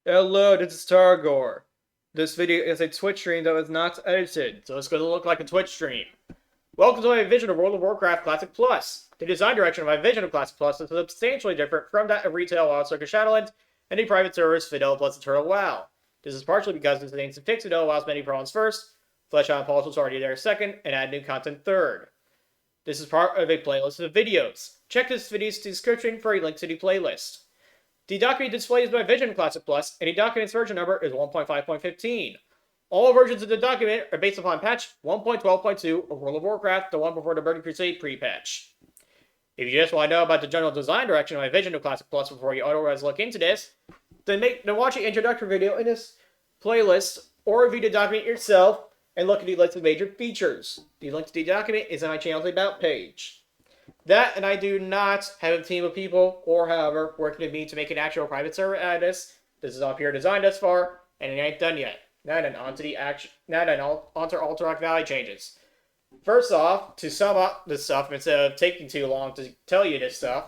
Hello, this is Tarregor. This video is a Twitch stream that was not edited, so it's going to look like a Twitch stream. Welcome to my vision of World of Warcraft Classic Plus. The design direction of my vision of Classic Plus is substantially different from that of retail WoW Circus Shadowlands and the private servers Fidel plus Eternal WoW. This is partially because this aims to fix Fidel WoW's many problems first, flesh out Pulse already there second, and add new content third. This is part of a playlist of videos. Check this video's description for a link to the playlist. The document displays my Vision Classic Plus, and the document's version number is 1.5.15. All versions of the document are based upon patch 1.12.2 of World of Warcraft, the one before the Burning Crusade pre-patch. If you just want to know about the general design direction of my Vision of Classic Plus before you otherwise look into this, then watch the introductory video in this playlist, or review the document yourself, and look at the list of major features. The link to the document is on my channel's About page. That, and I do not have a team of people, or however, working with me to make an actual private server out of this. This is all pure design thus far, and it ain't done yet. Now then, onto Alterac Valley changes. First off, to sum up this stuff, instead of taking too long to tell you this stuff,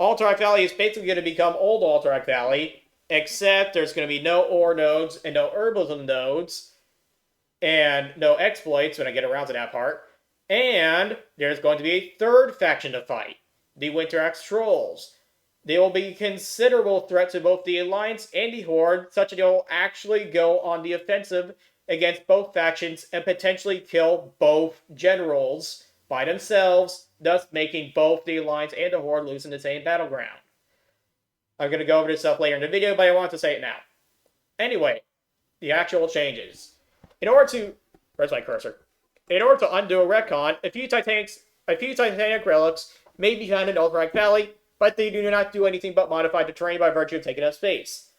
Alterac Valley is basically going to become Old Alterac Valley, except there's going to be no ore nodes and no herbalism nodes, and no exploits when I get around to that part. And there's going to be a third faction to fight, the Winterax Trolls. They will be a considerable threat to both the Alliance and the Horde, such that they will actually go on the offensive against both factions and potentially kill both generals by themselves, thus making both the Alliance and the Horde lose in the same battleground. I'm going to go over this stuff later in the video, but I want to say it now. Anyway, the actual changes. In order to... Where's my cursor? In order to undo a retcon, a few Titanic relics may be found in Alterac Valley, but they do not do anything but modify the terrain by virtue of taking up space.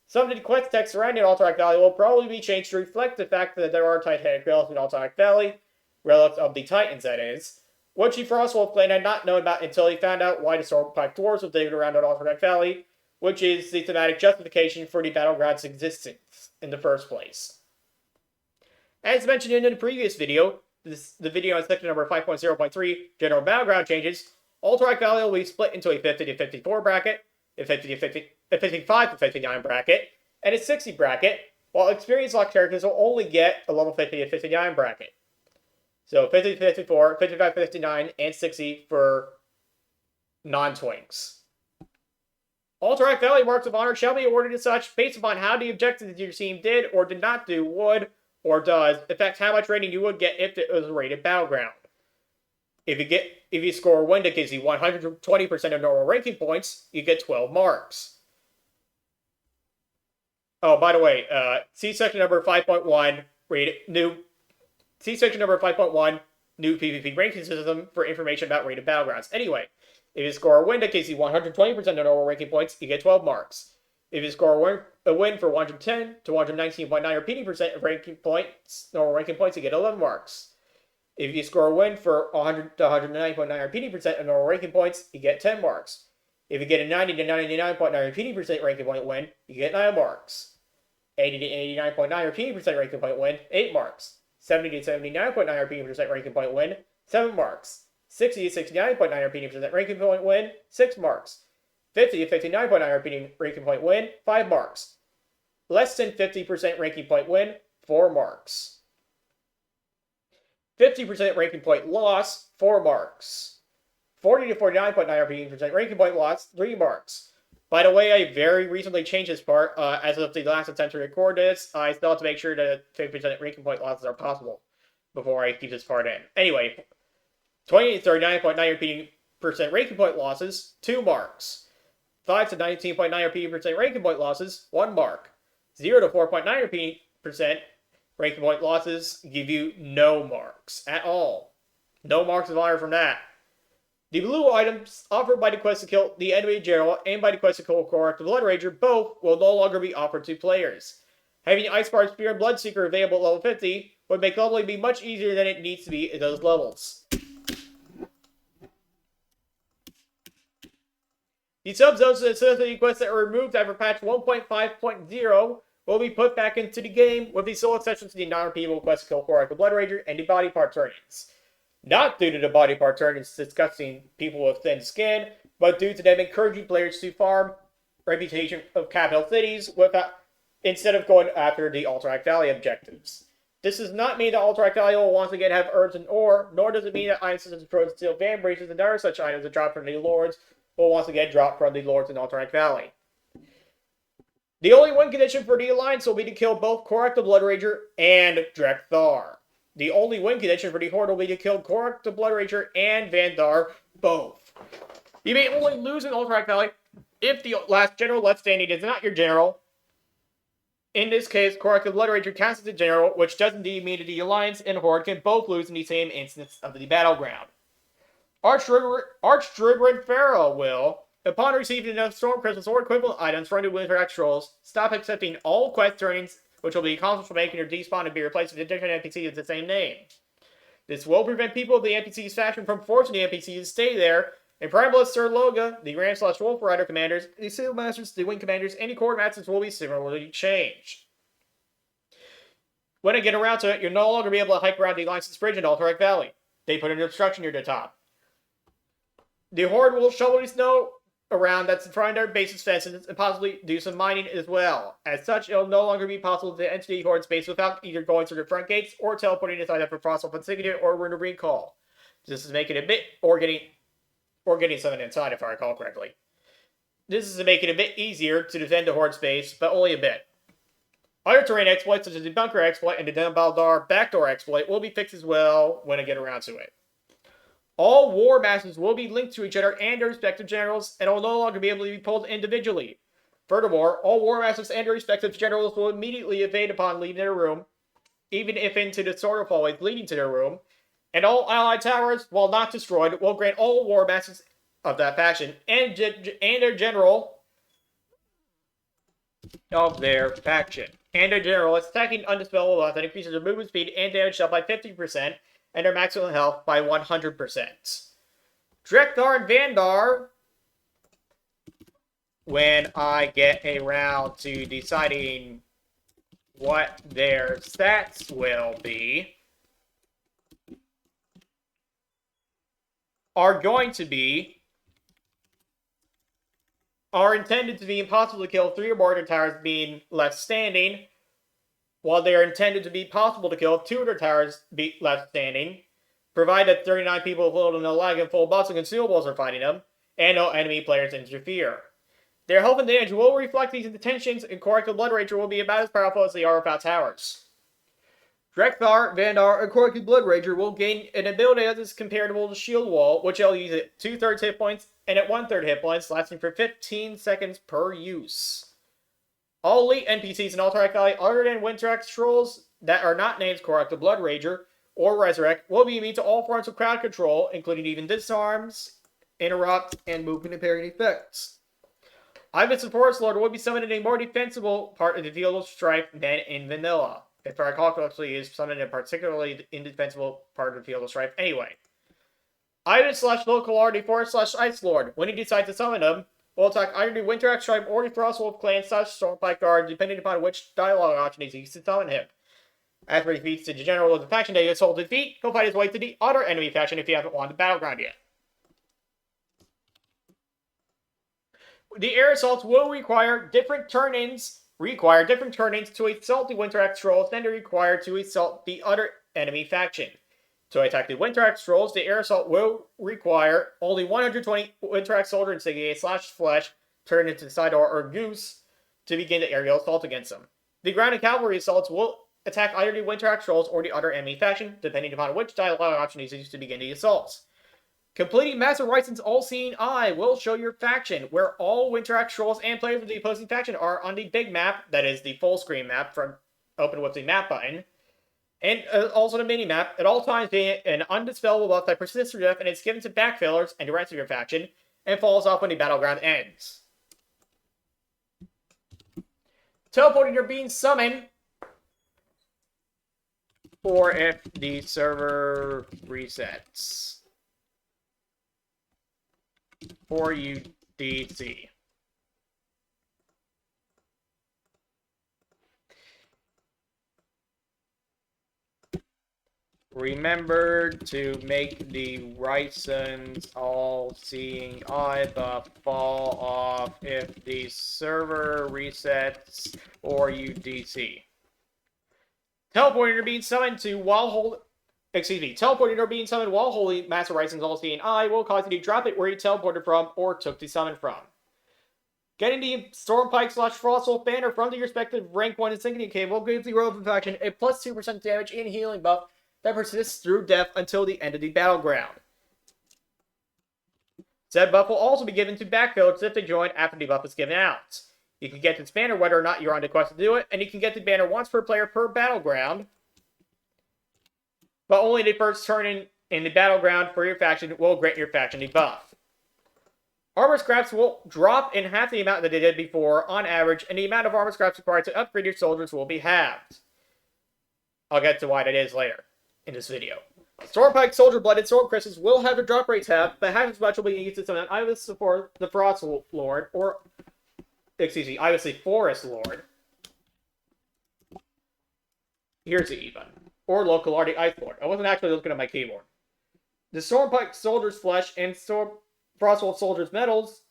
Some of the quest text surrounding Alterac Valley will probably be changed to reflect the fact that there are Titanic relics in Alterac Valley, relics of the Titans that is, which the Frostwolf clan had not known about until he found out why the Stormpack Dwarves were digging around in Alterac Valley, which is the thematic justification for the Battleground's existence in the first place. As mentioned in the previous video, the video on section number 5.0.3, General Battleground changes, Alterac Valley will be split into a 50 to 54 bracket, a 55 to 59 bracket, and a 60 bracket, while experience locked characters will only get a level 50 to 59 bracket. So 50 to 54, 55 to 59, and 60 for non-twinks. Alterac Valley marks of honor shall be awarded as such based upon how the objectives your team did or did not do would, or does, affect how much rating you would get if it was a rated battleground. If you score a win that gives you 120% of normal ranking points, you get 12 marks. Oh, by the way, see section number 5.1, see section number 5.1, new PvP ranking system for information about rated battlegrounds. Anyway, if you score a win that gives you 120% of normal ranking points, you get 12 marks. If you score a win for 110 to 119.9 repeating percent of ranking points, normal ranking points, you get 11 marks. If you score a win for 100 to 109.9 repeating percent of normal ranking points, you get 10 marks. If you get a 90 to 99.9 repeating percent ranking point win, you get 9 marks. 80 to 89.9 repeating percent ranking point win, 8 marks. 70 to 79.9 repeating percent ranking point win, 7 marks. 60 to 69.9 repeating percent ranking point win, 6 marks. 50 to 59.9 repeating ranking point win, 5 marks. Less than 50% ranking point win, 4 marks. 50% ranking point loss, 4 marks. 40 to 49.9 repeating percent ranking point loss, 3 marks. By the way, I very recently changed this part. As of the last attempt to record this, I still have to make sure that 50% ranking point losses are possible before I keep this part in. Anyway, 20 to 39.9 repeating percent ranking point losses, 2 marks. 5 to 19.9 repeating percent ranking point losses, 1 mark. 0 to 4.9 repeating percent ranking point losses give you no marks at all. No marks of honor from that. The blue items offered by the quest to kill the enemy general and by the quest to kill the Blood Ranger both will no longer be offered to players. Having Icebar Spear and Bloodseeker available at level 50 would make leveling be much easier than it needs to be at those levels. The sub-zones and associated quests that were removed after patch 1.5.0 will be put back into the game, with the sole exceptions to the non-repeatable quest to kill Korak the Blood Ranger and the body part turn-ins. Not due to the body part turn-ins disgusting people with thin skin, but due to them encouraging players to farm reputation of capital cities without, instead of going after the Alterac Valley objectives. This does not mean that Alterac Valley will once again have earth and ore, nor does it mean that items such as frozen steel fan breaches and other such items that drop from the lords will once again drop from the lords in Alterac Valley. The only win condition for the Alliance will be to kill both Korak the Blood Rager and Drekthar. The only win condition for the Horde will be to kill Korak the Blood Rager and Vandar both. You may only lose in Alterac Valley if the last general left standing is not your general. In this case, Korak the Blood Rager counts as a general, which does indeed mean that the Alliance and Horde can both lose in the same instance of the battleground. Archdruid Pharaoh will, upon receiving enough Storm Crystals or equivalent items from the Winter Trolls, stop accepting all quest turnings, which will be accomplished for making your despawn and be replaced with a different NPC with the same name. This will prevent people of the NPC's faction from forcing the NPC to stay there, and Primalist Sir Loga, the Ram/Wolf Rider commanders, the Seal Masters, the Wing Commanders, and the Core Masters will be similarly changed. When I get around to it, you'll no longer be able to hike around the Alliance's bridge in Alterac Valley. They put an obstruction near the top. The Horde will shovel the snow around that's in front of their base's fences and possibly do some mining as well. As such, it'll no longer be possible to enter the Horde space without either going through the front gates or teleporting inside after Frostwolf Insignia or Rune of Recall. This is making it a bit, or getting something inside if I recall correctly. This is to make it a bit easier to defend the Horde space, but only a bit. Other terrain exploits such as the Bunker exploit and the Dembaldar backdoor exploit will be fixed as well when I get around to it. All war masters will be linked to each other and their respective generals, and will no longer be able to be pulled individually. Furthermore, all war masters and their respective generals will immediately evade upon leaving their room, even if into the sort of hallways leading to their room, and all allied towers, while not destroyed, will grant all war masters of that faction and their general of their faction and their general attacking undispellable wealth that increases their movement speed and damage dealt by 50%, and their maximum health by 100%. Drekthar and Vandar, when I get around to deciding what their stats will be, are intended to be impossible to kill 3 or more of their towers being left standing, while they are intended to be possible to kill 2 of their towers be left standing, provided 39 people with little to no lag and full buffs and consumables are fighting them, and no enemy players interfere. Their health and damage will reflect these intentions, and Korak the Blood Rager will be about as powerful as they are without towers. Drekthar, Vandar, and Korak the Blood Rager will gain an ability that is comparable to Shield Wall, which I'll use at 2/3 hit points and at 1/3 hit points, lasting for 15 seconds per use. All elite NPCs in Alterac Valley other than Wintrax Trolls that are not named Korak the Blood Rager or Resurrect will be immune to all forms of crowd control, including even disarms, interrupt, and movement impairing effects. Ivan's Forest Lord will be summoned in a more defensible part of the Field of Strife than in Vanilla. If I recall correctly, he is summoned in a particularly indefensible part of the Field of Strife anyway. Ivan/Local/Forest/Ice Lord, when he decides to summon him, will attack either the Winterax Tribe or the Frostwolf Clan Stormpike Guard, depending upon which dialogue option is used to summon him. After he defeats the general of the faction that he has told to defeat, he'll fight his way to the other enemy faction if he hasn't won the battleground yet. The air assaults will require different turn-ins to assault the Winterax Trolls than they require to assault the other enemy faction. To attack the Winterax Trolls, the air assault will require only 120 Winterax Soldier Insignia/Flesh turned into Sidor or Goose to begin the aerial assault against them. The ground and cavalry assaults will attack either the Winterax Trolls or the other enemy faction, depending upon which dialogue option is used to begin the assaults. Completing Master Ryson's All-Seeing Eye will show your faction, where all Winterax Trolls and players of the opposing faction are on the big map, that is the full screen map, from open with the map button, and also the mini map, at all times being an undispellable buff that persists through death and is given to backfillers and the rest of your faction, and falls off when the battleground ends. Teleporting or being summoned, or if the server resets. For UDC. Remember to make the Ryson's all-seeing eye buff fall off if the server resets or you DC. Teleporting or being summoned to while hold. Teleporting or being summoned while holding Master Ryson's all-seeing eye will cause you to drop it where you teleported from or took the summon from. Getting the Stormpike / Frostwolf banner from the respective rank 1 insignia cable gives the relevant faction a plus 2% damage and healing buff that persists through death until the end of the battleground. Said buff will also be given to backfillers if they join after the buff is given out. You can get this banner whether or not you're on the quest to do it, and you can get the banner once per player per battleground, but only the first turn in the battleground for your faction will grant your faction the buff. Armor scraps will drop in half the amount that they did before on average, and the amount of armor scraps required to upgrade your soldiers will be halved. I'll get to why that is later in this video. Stormpike Soldier Blood and Storm Crystals will have their drop rates halved, but half as much will be used to summon either support the Frost Lord or either Forest Lord. Here's the even. Or local Arctic Ice Lord. I wasn't actually looking at my keyboard. The Stormpike Soldier's Flesh and Frostwolf Soldier's Metals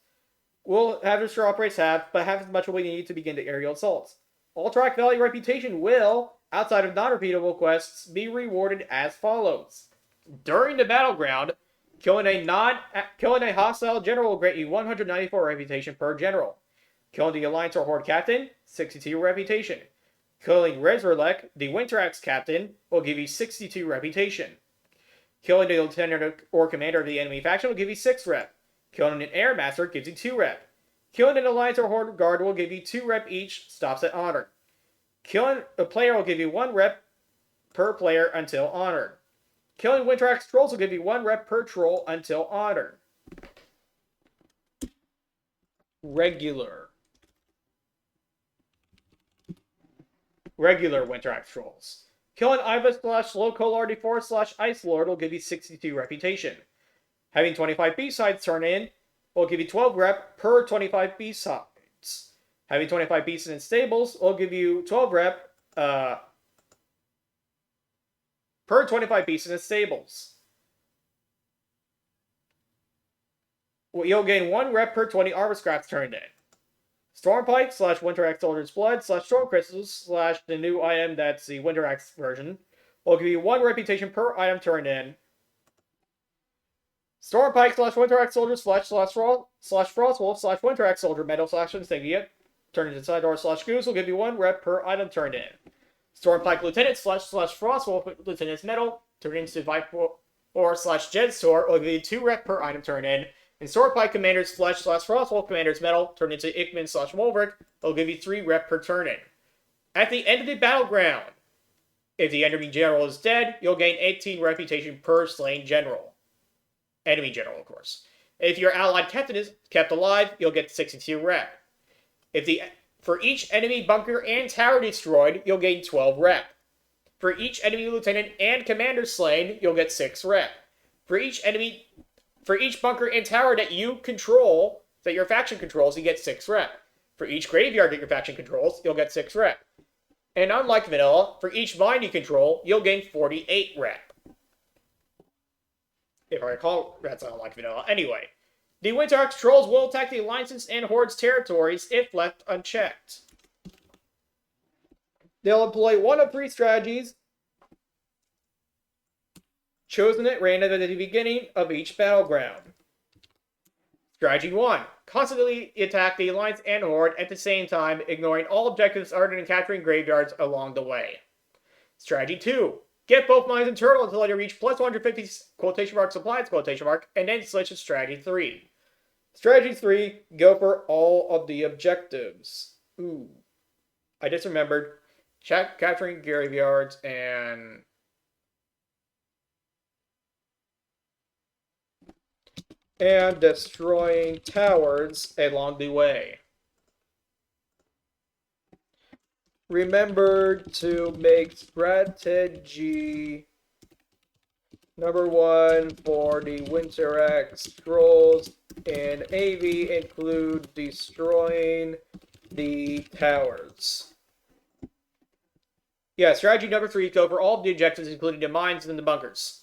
will have their drop rates halved, but half as much will be needed to begin the aerial assaults. Alterac Valley Reputation will, outside of non-repeatable quests, be rewarded as follows. During the battleground, killing a hostile general will grant you 194 reputation per general. Killing the Alliance or Horde captain, 62 reputation. Killing Rezerlek, the Winter Axe captain, will give you 62 reputation. Killing the lieutenant or commander of the enemy faction will give you 6 rep. Killing an Air Master gives you 2 rep. Killing an Alliance or Horde guard will give you 2 rep each, stops at honor. Killing a player will give you 1 rep per player until honored. Killing Winter Axe trolls will give you 1 rep per troll until honored. Regular Winter Axe trolls. Killing Iva / Local RD4 / Ice Lord will give you 62 reputation. Having 25 B-sides turn in will give you 12 rep per 25 B-sides. Having 25 beasts in stables will give you 12 rep per 25 beasts in stables. Well, you'll gain 1 rep per 20 armor scraps turned in. Stormpike / Winter Axe Soldier's Blood / Storm Crystals / the new item that's the Winter Axe version will give you 1 reputation per item turned in. Stormpike / Winter Axe Soldier's Flesh / Frostwolf / Winter Axe Soldier Metal / Insignia turned into Sidor / Goose will give you 1 rep per item turned in. Stormpike Lieutenant / Frostwolf Lieutenant's Metal turned into Viper or / Jedstor will give you 2 rep per item turned in. And Stormpike Commander's Flesh / Frostwolf Commander's Metal turned into Ickman / Wolverick will give you 3 rep per turn in. At the end of the battleground, if the enemy general is dead, you'll gain 18 reputation per slain general. Enemy general, of course. If your allied captain is kept alive, you'll get 62 rep. For each enemy bunker and tower destroyed, you'll gain 12 rep. For each enemy lieutenant and commander slain, you'll get 6 rep. For each bunker and tower that you control, that your faction controls, you get 6 rep. For each graveyard that your faction controls, you'll get 6 rep. And unlike vanilla, for each mine you control, you'll gain 48 rep. If I recall, that's unlike vanilla. Anyway, the Winter Axe trolls will attack the Alliance's and Horde's territories if left unchecked. They'll employ one of 3 strategies chosen at random at the beginning of each battleground. Strategy 1. Constantly attack the Alliance and Horde at the same time, ignoring all objectives other than capturing graveyards along the way. Strategy 2. Get both mines and turtle until you reach plus 150 supplies, and then switch to strategy 3. Strategy 3. Go for all of the objectives. Ooh. I just remembered. Check capturing graveyards and destroying towers along the way. Remember to make strategy number 1 for the Winter Axe trolls and AV include destroying the towers. Yeah, strategy number 3, go for all of the objectives, including the mines and the bunkers.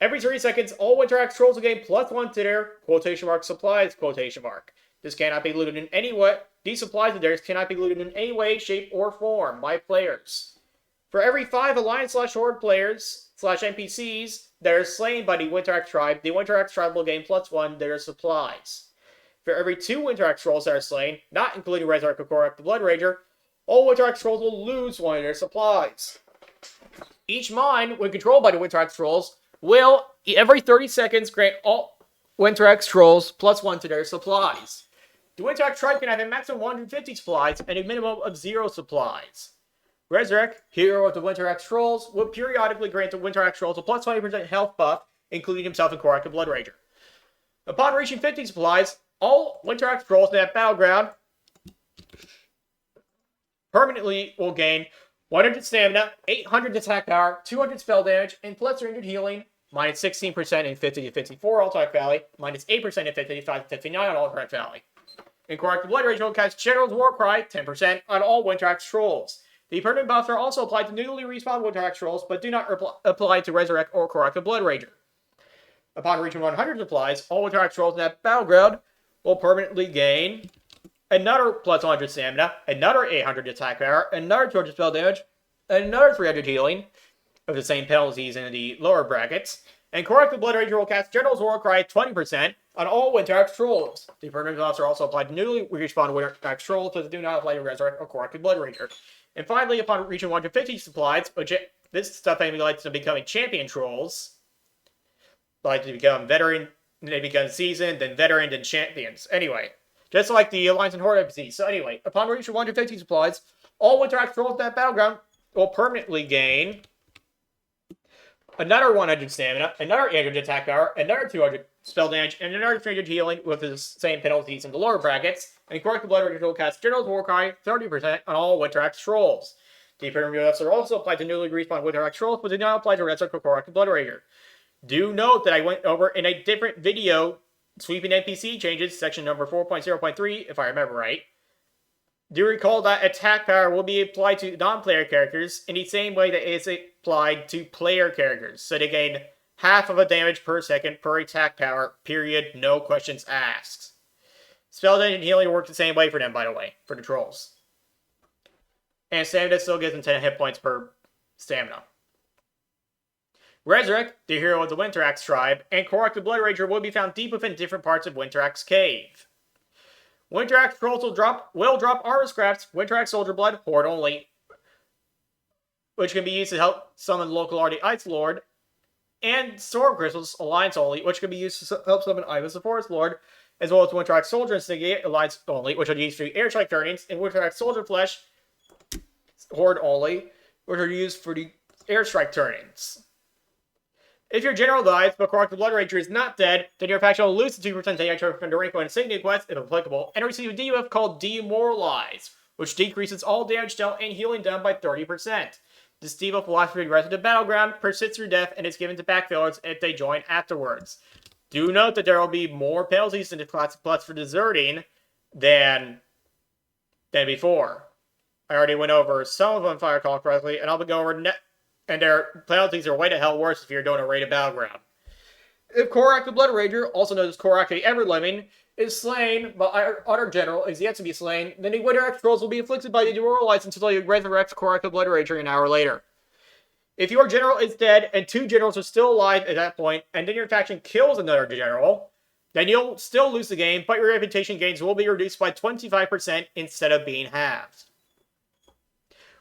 Every 30 seconds, all Winter trolls will gain +1 to their quotation mark supplies quotation mark. This cannot be looted in any way. These supplies of theirs cannot be looted in any way, shape, or form by players. For every 5 Alliance/Horde players/NPCs that are slain by the Winter tribe, the Winter tribe will gain +1 to their supplies. For every 2 Winter trolls that are slain, not including Resurrect or Korak the Blood Rager, all Winter trolls will lose 1 of their supplies. Each mine, when controlled by the Winter trolls, will, every 30 seconds, grant all Winter trolls +1 to their supplies. The Winter tribe can have a maximum of 150 supplies and a minimum of 0 supplies. Resurrect, hero of the Winter trolls, will periodically grant the Winter trolls a +20% health buff, including himself and Korak the Blood Rager. Upon reaching 50 supplies, all Winter trolls in that battleground permanently will gain 100 stamina, 800 attack power, 200 spell damage, and +300 healing, minus 16% in 50 to 54 Alterac Valley, minus 8% in 55 to 59 on Alterac Valley. In Korak the Blood Rager will cast General's Warcry, 10% on all Winter trolls. The permanent buffs are also applied to newly respawned Winter trolls, but do not apply to Resurrect or Korak the Blood Rager. Upon reaching 100 supplies, all Winter trolls in that battleground will permanently gain another +100 stamina, another 800 attack power, another 200 spell damage, another 300 healing, of the same penalties in the lower brackets, and Korak the Blood Rager will cast General's Warcry 20% on all Winter trolls. The permanent buffs are also applied to newly respawned Winter trolls, but do not apply to Resurrect or Korak the Blood Rager. And finally, upon reaching 150 supplies, which this stuff enemy likes to becoming champion trolls, like to become veteran, they become seasoned, then veteran, then champions. Anyway, just like the Alliance and Horde NPCs. So anyway, upon reaching 150 supplies, all Winter trolls in that battleground will permanently gain another 100 stamina, another 800 attack power, another 200 spell damage, and another 300 healing with the same penalties in the lower brackets. And Korak the Blood Rager will cast General's Warcry 30% on all Winter trolls. The permanent buffs are also applied to newly respawned Winter trolls, but do not apply to Resurrect or Korak the Blood Rager. Do note that I went over in a different video sweeping NPC changes, section number 4.0.3, if I remember right. Do recall that attack power will be applied to non-player characters in the same way that it is applied to player characters. So they gain half of a damage per second per attack power, period, no questions asked. Spell damage and healing work the same way for them, by the way, for the trolls. And stamina still gives them 10 hit points per stamina. Resurrect, the hero of the Winter tribe, and Korak the Blood Rager will be found deep within different parts of Winter Cave. Winter trolls will drop armor scraps, Winter Soldier Blood, Horde only, which can be used to help summon local Arty Ice Lord, and Storm Crystals, Alliance only, which can be used to help summon Ivus the Forest Lord, as well as Winter Soldier Instigate, Alliance only, which are used for airstrike turnings, and Winter Soldier Flesh, Horde only, which are used for the airstrike turnings. If your general dies, but Korak the Blood Rager is not dead, then your faction will lose the 2% extra from the rank and Insignia quest, if applicable, and receive a debuff called Demoralize, which decreases all damage dealt and healing done by 30%. This debuff will last for the rest of the battleground, persists through death, and is given to backfillers if they join afterwards. Do note that there will be more penalties in the Classic Plus for deserting than before. I already went over some of them, if I recall correctly, and I'll be going over and their penalties are way to hell worse if you're doing a raided battleground. If Korak the Blood Rager, also known as Korak the Ever-Living, is slain, but our general is yet to be slain, then the Winter trolls will be afflicted by the Demoralize until you resurrect Korak the Blood Rager an hour later. If your general is dead and 2 generals are still alive at that point, and then your faction kills another general, then you'll still lose the game, but your reputation gains will be reduced by 25% instead of being halved.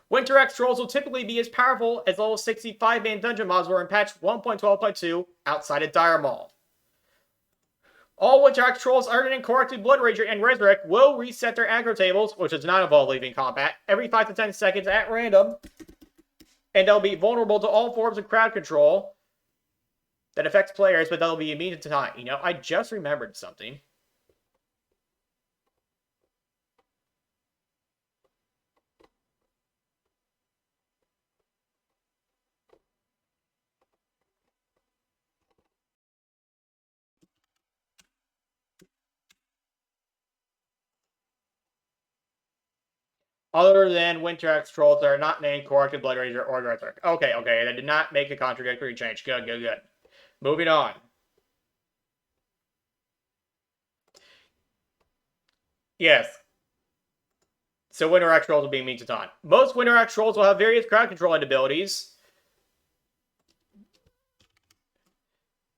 Winter trolls will typically be as powerful as level 65-man dungeon mobs were in patch 1.12.2 outside of Dire Maul. All Winter trolls other than Korak the Blood Rager and Resurrect will reset their aggro tables, which does not involve leaving combat, every 5 to 10 seconds at random, and they'll be vulnerable to all forms of crowd control that affects players, but they'll be immune to time. You know, I just remembered something. Other than Winter X trolls that are not named Corrupted Blood Ranger or Earthquake. Okay, okay, that did not make a contradictory change. Good, good, good. Moving on. Yes. So Winter X trolls will be mean to taunt. Most Winter X trolls will have various crowd controlling abilities.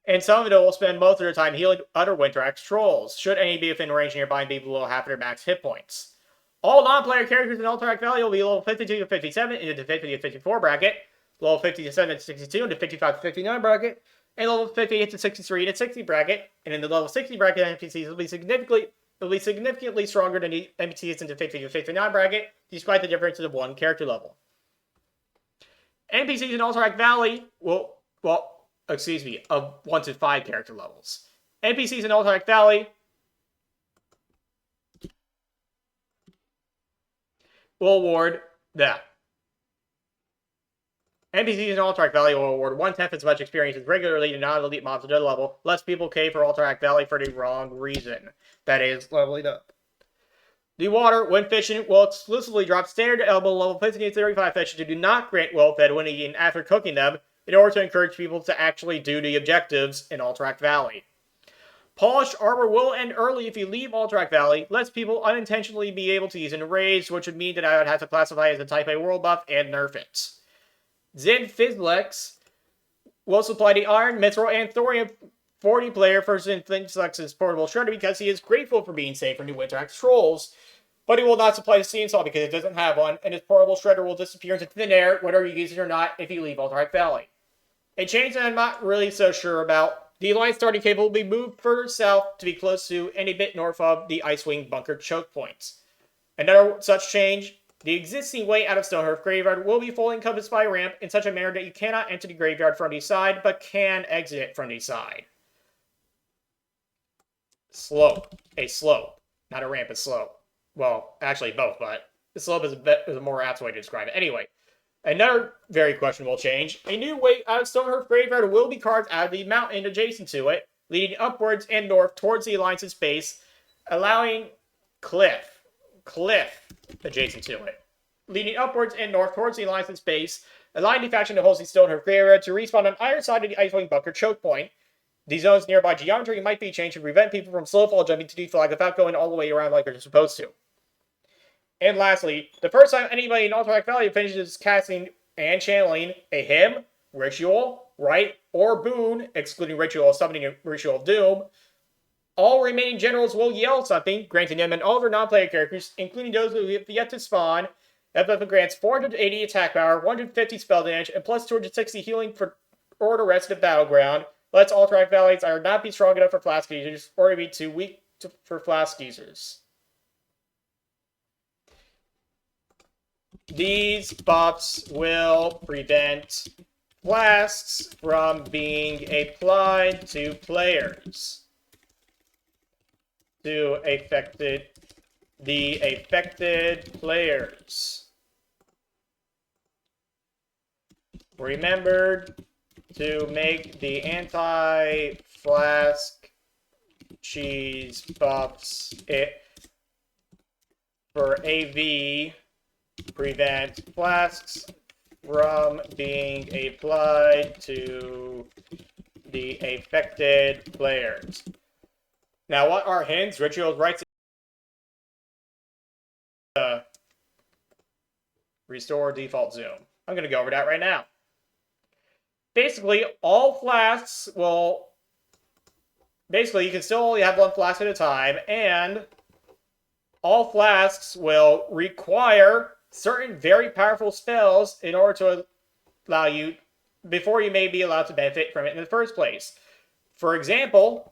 And some of it will spend most of their time healing other Winter X trolls, should any be within range nearby and be below half their max hit points. All non-player characters in Alterac Valley will be level 52 to 57 into the 50 to 54 bracket, level 57 to 62 into 55 to 59 bracket, and level 58 to 63 to 60 bracket. And in the level 60 bracket, NPCs will be significantly stronger than the NPCs in the 50 to 59 bracket, despite the difference of one character level. NPCs in Alterac Valley will, of 1 to 5 character levels. NPCs in Alterac Valley will award that. NPCs in Alterac Valley will award 1/10 as much experience as regularly to non-elite mobs at their level. Less people pay for Alterac Valley for the wrong reason. That is, leveling up. The water, when fishing, will exclusively drop standard elbow level 15 to 35 fish who do not grant well-fed when eating after cooking them, in order to encourage people to actually do the objectives in Alterac Valley. Polished armor will end early if you leave Alterac Valley, lets people unintentionally be able to use an raise, which would mean that I would have to classify as a Type A world buff and nerf it. Zin Fizzlex will supply the Iron, Mithril, and Thorium 40 player for Zin Fizzlex's portable shredder because he is grateful for being saved from the Winter X trolls. But he will not supply the Sea Saw because it doesn't have one, and his portable shredder will disappear into thin air, whether you use it or not, if you leave Alterac Valley. A change that I'm not really so sure about. The Alliance starting cable will be moved further south to be close to and a bit north of the Icewing Bunker choke points. Another such change, the existing way out of Stonehearth Graveyard will be fully encompassed by a ramp in such a manner that you cannot enter the graveyard from the side, but can exit it from the side. Slope. A slope. Not a ramp, a slope. Well, actually both, but the slope is a more apt way to describe it. Anyway, another very questionable change. A new way out of Stonehearth Graveyard will be carved out of the mountain adjacent to it, leading upwards and north towards the Alliance's base, allowing cliff adjacent to it. Leading upwards and north towards the Alliance's base, allowing the faction that holds the Stonehearth Graveyard to respawn on either side of the Icewing Bunker choke point. The zone's nearby geometry might be changed to prevent people from slow-fall jumping to the flag without going all the way around like they're supposed to. And lastly, the first time anybody in Alterac Valley finishes casting and channeling a hymn, ritual, rite, or boon, excluding ritual of summoning and ritual of doom, all remaining generals will yell something, granting them and all of their non-player characters, including those who have yet to spawn, that grants 480 attack power, 150 spell damage, and plus 260 healing or the rest of the battleground. Let's Alterac Valleys are not be strong enough for flask users, or be too weak for flask users. These buffs will prevent flasks from being applied to players. To the affected players. Remember to make the anti-flask cheese buffs for AV prevent flasks from being applied to the affected players. Now, what are hints, rituals, rites, restore default zoom? I'm going to go over that right now. Basically, all flasks will... Basically, you can still only have one flask at a time, and all flasks will require certain very powerful spells in order to allow you... before you may be allowed to benefit from it in the first place. For example,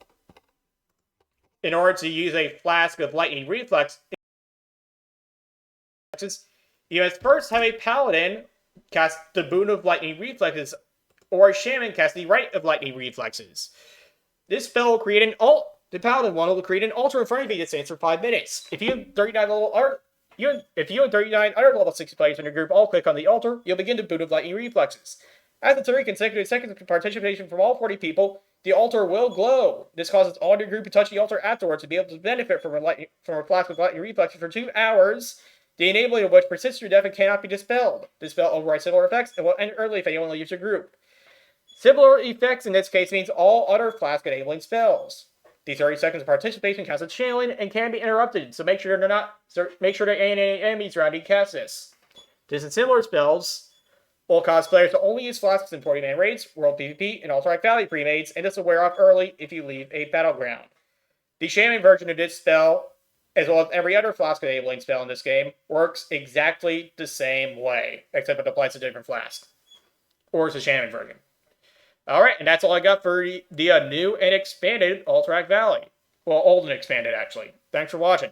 in order to use a flask of lightning reflex, you must first have a paladin cast the boon of lightning reflexes, or a shaman cast the rite of lightning reflexes. This spell will create an alt. The paladin one will create an altar in front of you that stands for 5 minutes. If you and 39 other level 60 players in your group all click on the altar, you'll begin the boon of lightning reflexes. After 30 consecutive seconds of participation from all 40 people, the altar will glow. This causes all in your group to touch the altar afterwards to be able to benefit from a flask of lightning reflexes for 2 hours, the enabling of which persists through death and cannot be dispelled. This spell overrides similar effects and will end early if anyone leaves your group. Similar effects in this case means all other flask enabling spells. The 30 seconds of participation counts as channeling and can be interrupted, so make sure there ain't any enemies around you cast this. This and similar spells will cause players to only use flasks in 40-man raids, World PvP, and Alterac Valley pre-mades, and this will wear off early if you leave a battleground. The shaman version of this spell, as well as every other flask enabling spell in this game, works exactly the same way, except it applies to different flasks. Or it's a shaman version. Alright, and that's all I got for the new and expanded Alterac Valley. Well, old and expanded, actually. Thanks for watching.